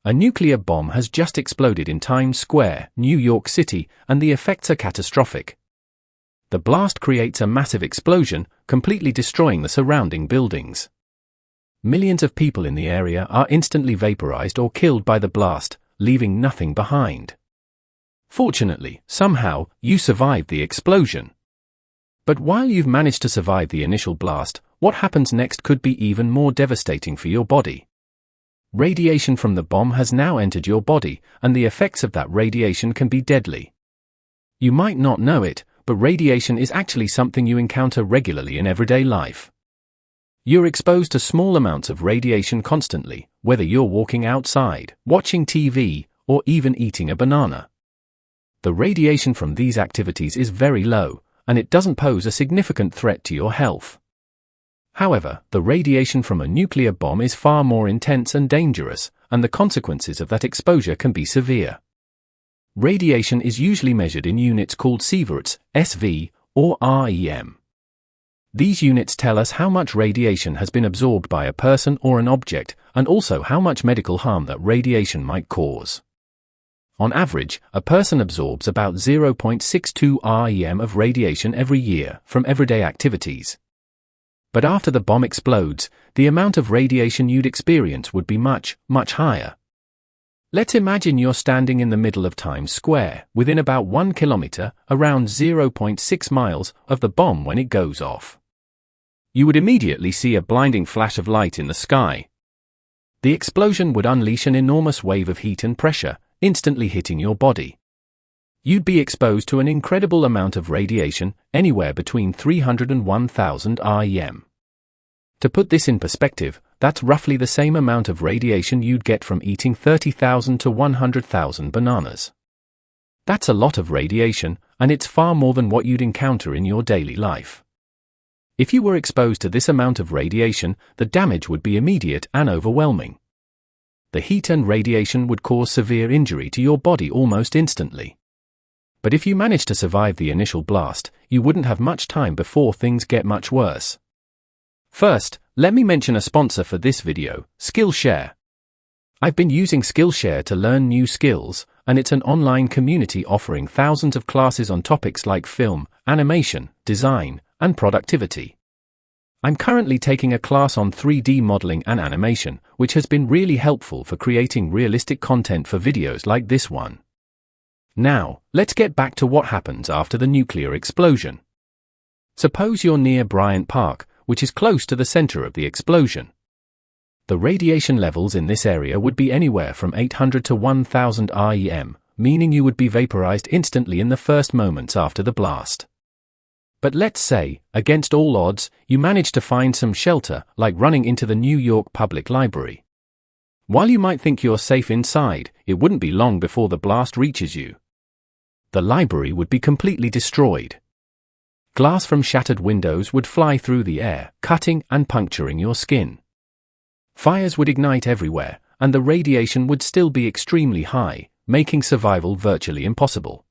A nuclear bomb has just exploded in Times Square, New York City, and the effects are catastrophic. The blast creates a massive explosion, completely destroying the surrounding buildings. Millions of people in the area are instantly vaporized or killed by the blast, leaving nothing behind. Fortunately, somehow, you survived the explosion. But while you've managed to survive the initial blast, what happens next could be even more devastating for your body. Radiation from the bomb has now entered your body, and the effects of that radiation can be deadly. You might not know it, but radiation is actually something you encounter regularly in everyday life. You're exposed to small amounts of radiation constantly, whether you're walking outside, watching TV, or even eating a banana. The radiation from these activities is very low, and it doesn't pose a significant threat to your health. However, the radiation from a nuclear bomb is far more intense and dangerous, and the consequences of that exposure can be severe. Radiation is usually measured in units called sieverts, SV, or REM. These units tell us how much radiation has been absorbed by a person or an object, and also how much medical harm that radiation might cause. On average, a person absorbs about 0.62 REM of radiation every year from everyday activities. But after the bomb explodes, the amount of radiation you'd experience would be much, much higher. Let's imagine you're standing in the middle of Times Square, within about 1 kilometer, around 0.6 miles, of the bomb when it goes off. You would immediately see a blinding flash of light in the sky. The explosion would unleash an enormous wave of heat and pressure, instantly hitting your body. You'd be exposed to an incredible amount of radiation, anywhere between 300 and 1000 REM. To put this in perspective, that's roughly the same amount of radiation you'd get from eating 30,000 to 100,000 bananas. That's a lot of radiation, and it's far more than what you'd encounter in your daily life. If you were exposed to this amount of radiation, the damage would be immediate and overwhelming. The heat and radiation would cause severe injury to your body almost instantly. But if you manage to survive the initial blast, you wouldn't have much time before things get much worse. First, let me mention a sponsor for this video, Skillshare. I've been using Skillshare to learn new skills, and it's an online community offering thousands of classes on topics like film, animation, design, and productivity. I'm currently taking a class on 3D modeling and animation, which has been really helpful for creating realistic content for videos like this one. Now, let's get back to what happens after the nuclear explosion. Suppose you're near Bryant Park, which is close to the center of the explosion. The radiation levels in this area would be anywhere from 800 to 1000 REM, meaning you would be vaporized instantly in the first moments after the blast. But let's say, against all odds, you manage to find some shelter, like running into the New York Public Library. While you might think you're safe inside, it wouldn't be long before the blast reaches you. The library would be completely destroyed. Glass from shattered windows would fly through the air, cutting and puncturing your skin. Fires would ignite everywhere, and the radiation would still be extremely high, making survival virtually impossible.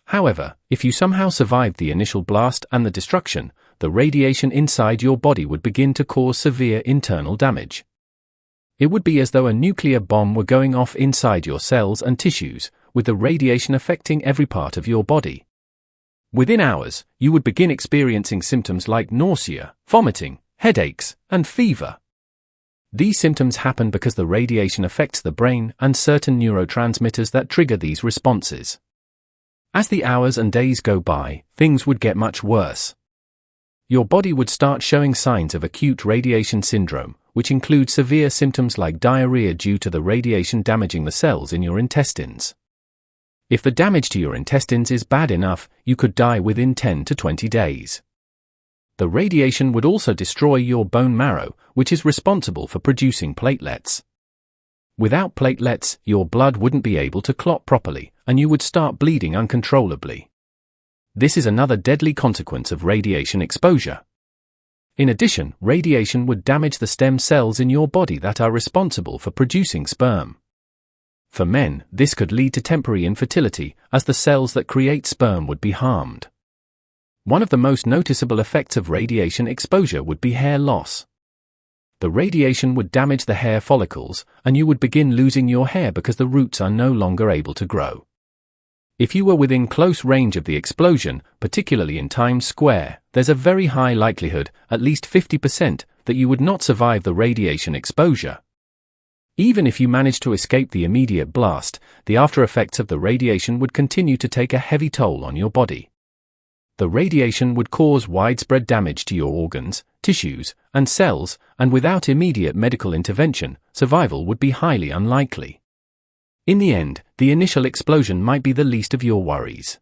However, if you somehow survived the initial blast and the destruction, the radiation inside your body would begin to cause severe internal damage. It would be as though a nuclear bomb were going off inside your cells and tissues, with the radiation affecting every part of your body. Within hours, you would begin experiencing symptoms like nausea, vomiting, headaches, and fever. These symptoms happen because the radiation affects the brain and certain neurotransmitters that trigger these responses. As the hours and days go by, things would get much worse. Your body would start showing signs of acute radiation syndrome, which include severe symptoms like diarrhea due to the radiation damaging the cells in your intestines. If the damage to your intestines is bad enough, you could die within 10 to 20 days. The radiation would also destroy your bone marrow, which is responsible for producing platelets. Without platelets, your blood wouldn't be able to clot properly, and you would start bleeding uncontrollably. This is another deadly consequence of radiation exposure. In addition, radiation would damage the stem cells in your body that are responsible for producing sperm. For men, this could lead to temporary infertility, as the cells that create sperm would be harmed. One of the most noticeable effects of radiation exposure would be hair loss. The radiation would damage the hair follicles, and you would begin losing your hair because the roots are no longer able to grow. If you were within close range of the explosion, particularly in Times Square, there's a very high likelihood, at least 50%, that you would not survive the radiation exposure. Even if you managed to escape the immediate blast, the after effects of the radiation would continue to take a heavy toll on your body. The radiation would cause widespread damage to your organs, tissues, and cells, and without immediate medical intervention, survival would be highly unlikely. In the end, the initial explosion might be the least of your worries.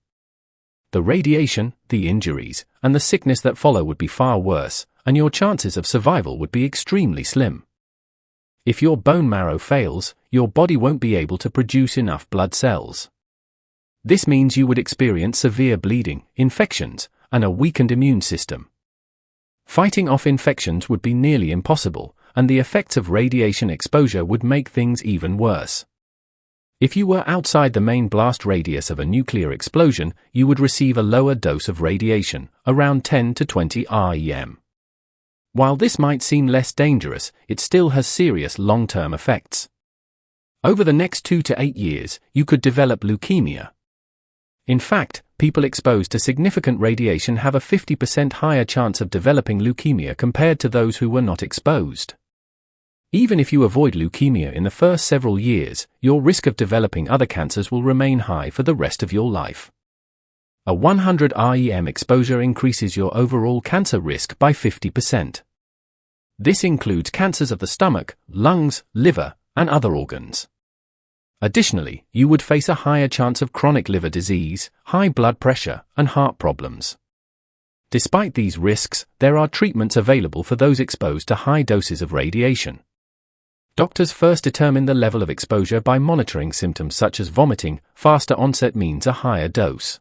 The radiation, the injuries, and the sickness that follow would be far worse, and your chances of survival would be extremely slim. If your bone marrow fails, your body won't be able to produce enough blood cells. This means you would experience severe bleeding, infections, and a weakened immune system. Fighting off infections would be nearly impossible, and the effects of radiation exposure would make things even worse. If you were outside the main blast radius of a nuclear explosion, you would receive a lower dose of radiation, around 10 to 20 rem. While this might seem less dangerous, it still has serious long-term effects. Over the next 2 to 8 years, you could develop leukemia. In fact, people exposed to significant radiation have a 50% higher chance of developing leukemia compared to those who were not exposed. Even if you avoid leukemia in the first several years, your risk of developing other cancers will remain high for the rest of your life. A 100 rem exposure increases your overall cancer risk by 50%. This includes cancers of the stomach, lungs, liver, and other organs. Additionally, you would face a higher chance of chronic liver disease, high blood pressure, and heart problems. Despite these risks, there are treatments available for those exposed to high doses of radiation. Doctors first determine the level of exposure by monitoring symptoms such as vomiting. Faster onset means a higher dose.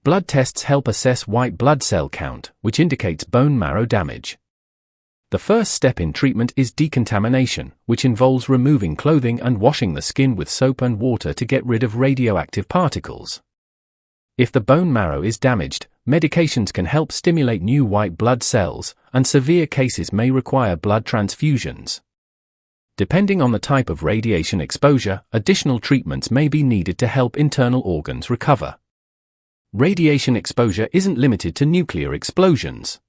Blood tests help assess white blood cell count, which indicates bone marrow damage. The first step in treatment is decontamination, which involves removing clothing and washing the skin with soap and water to get rid of radioactive particles. If the bone marrow is damaged, medications can help stimulate new white blood cells, and severe cases may require blood transfusions. Depending on the type of radiation exposure, additional treatments may be needed to help internal organs recover. Radiation exposure isn't limited to nuclear explosions.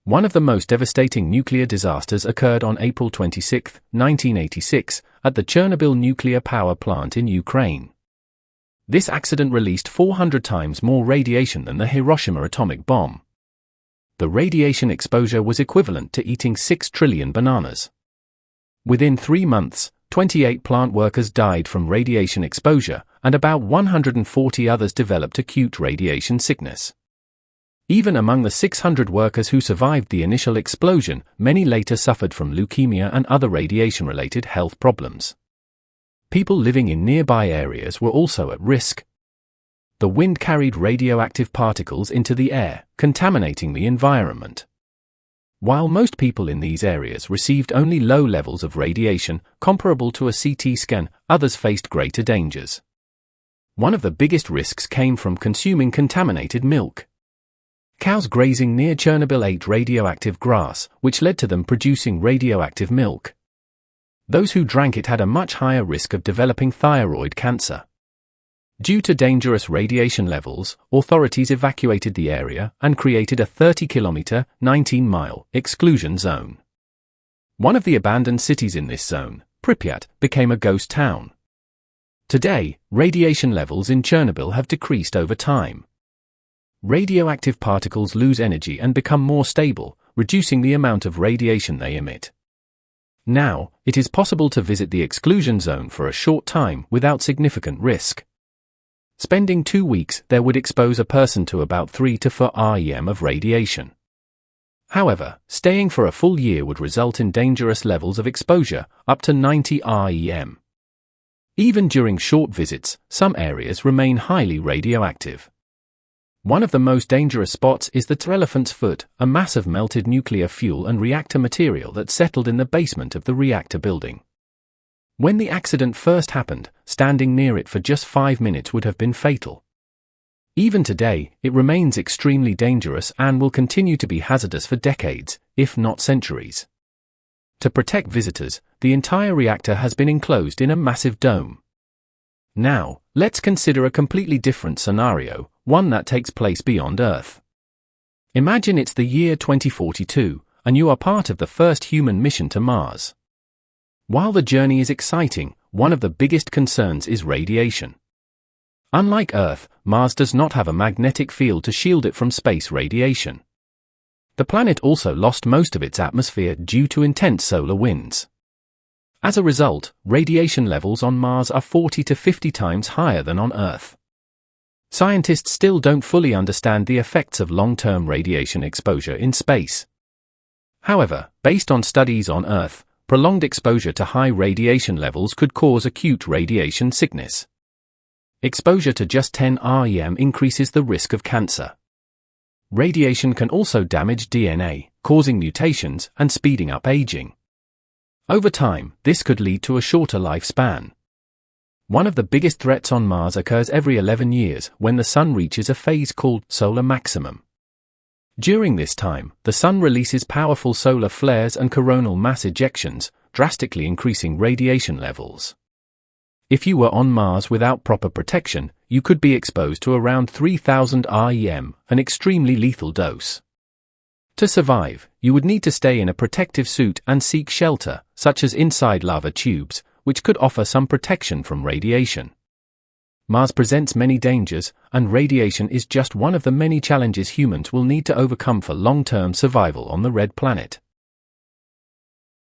One of the most devastating nuclear disasters occurred on April 26, 1986, at the Chernobyl nuclear power plant in Ukraine. This accident released 400 times more radiation than the Hiroshima atomic bomb. The radiation exposure was equivalent to eating 6 trillion bananas. Within 3 months, 28 plant workers died from radiation exposure, and about 140 others developed acute radiation sickness. Even among the 600 workers who survived the initial explosion, many later suffered from leukemia and other radiation-related health problems. People living in nearby areas were also at risk. The wind carried radioactive particles into the air, contaminating the environment. While most people in these areas received only low levels of radiation, comparable to a CT scan, others faced greater dangers. One of the biggest risks came from consuming contaminated milk. Cows grazing near Chernobyl ate radioactive grass, which led to them producing radioactive milk. Those who drank it had a much higher risk of developing thyroid cancer. Due to dangerous radiation levels, authorities evacuated the area and created a 30-kilometer, 19-mile exclusion zone. One of the abandoned cities in this zone, Pripyat, became a ghost town. Today, radiation levels in Chernobyl have decreased over time. Radioactive particles lose energy and become more stable, reducing the amount of radiation they emit. Now, it is possible to visit the exclusion zone for a short time without significant risk. Spending 2 weeks there would expose a person to about 3 to 4 rem of radiation. However, staying for a full year would result in dangerous levels of exposure, up to 90 rem. Even during short visits, some areas remain highly radioactive. One of the most dangerous spots is the Elephant's Foot, a mass of melted nuclear fuel and reactor material that settled in the basement of the reactor building. When the accident first happened, standing near it for just 5 minutes would have been fatal. Even today, it remains extremely dangerous and will continue to be hazardous for decades, if not centuries. To protect visitors, the entire reactor has been enclosed in a massive dome. Now, let's consider a completely different scenario, one that takes place beyond Earth. Imagine it's the year 2042, and you are part of the first human mission to Mars. While the journey is exciting, one of the biggest concerns is radiation. Unlike Earth, Mars does not have a magnetic field to shield it from space radiation. The planet also lost most of its atmosphere due to intense solar winds. As a result, radiation levels on Mars are 40 to 50 times higher than on Earth. Scientists still don't fully understand the effects of long-term radiation exposure in space. However, based on studies on Earth, prolonged exposure to high radiation levels could cause acute radiation sickness. Exposure to just 10 rem increases the risk of cancer. Radiation can also damage DNA, causing mutations and speeding up aging. Over time, this could lead to a shorter lifespan. One of the biggest threats on Mars occurs every 11 years when the Sun reaches a phase called solar maximum. During this time, the Sun releases powerful solar flares and coronal mass ejections, drastically increasing radiation levels. If you were on Mars without proper protection, you could be exposed to around 3,000 rem, an extremely lethal dose. To survive, you would need to stay in a protective suit and seek shelter, such as inside lava tubes, which could offer some protection from radiation. Mars presents many dangers, and radiation is just one of the many challenges humans will need to overcome for long-term survival on the red planet.